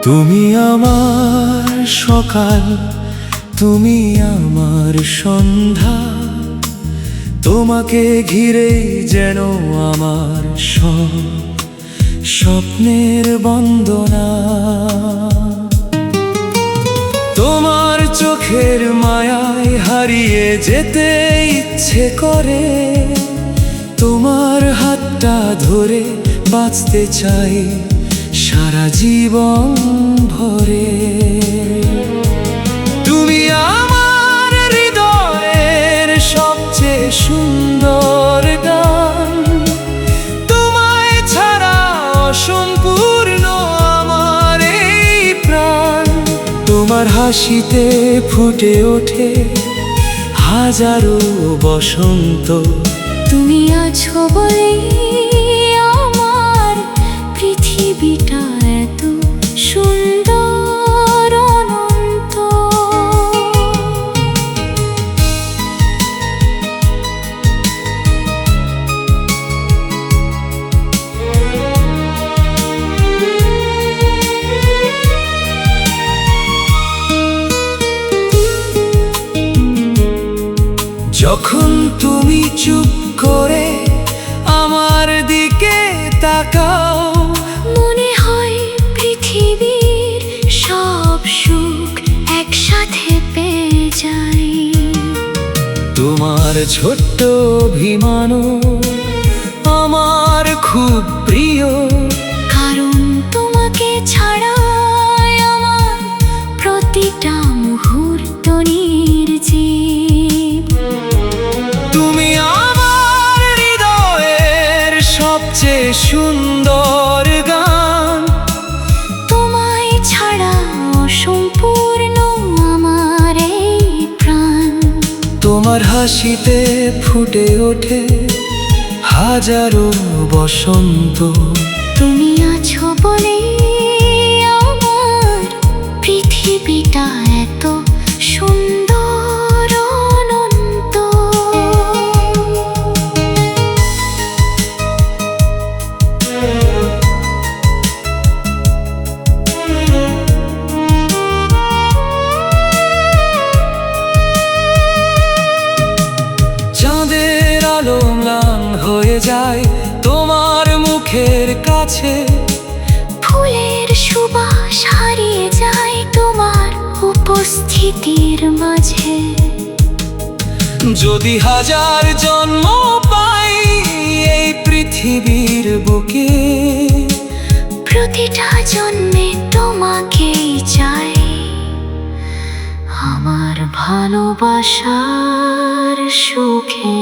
তুমি আমার সকাল, তুমি আমার সন্ধ্যা, তোমাকে ঘিরে যেন আমার স্বপ্নের বন্দনা। তোমার চোখের মায়ায় হারিয়ে যেতে ইচ্ছে করে, তোমার হাতটা ধরে বাঁচতে চাই সারা জীবন ভরে। তুমি আমার হৃদয়ের সবচেয়ে সুন্দর গান, তোমায় ছাড়া অসম্পূর্ণ আমার এই প্রাণ। তোমার হাসিতে ফুটে ওঠে হাজারো বসন্ত। তুমি আছো বলেই আমার পৃথিবীটা এত সুন্দর অনন্ত। যখন তুমি চুপ করে আমার দিকে তাকাও, মনে হয় পৃথিবীর সব সুখ একসাথে পেয়ে যাই। তোমার ছোট্ট অভিমানও আমার খুব প্রিয়, কারণ তোমাকে ছাড়া আমার প্রতিটা মুহূর্ত নির্জীব। তুমি আমার হৃদয়ের সবচেয়ে সুন্দর গান, তোমায় ছাড়া অসম্পূর্ণ আমার এই প্রাণ। তোমার হাসিতে ফুটে ওঠে হাজারো বসন্ত। তুমি আছো বলেই আমার পৃথিবীটা এত সুন্দর অনন্ত। চাঁদের আলো ম্লান হয়ে যায় তোমার মুখের কাছে, ফুলের সুবাস হারিয়ে যায় তোমার উপস্থিতির মাঝে। যদি হাজার জন্ম পাই এই পৃথিবীর বুকে, প্রতিটা জন্মে তোমাকেই চাই আমার ভালোবাসার সুখে।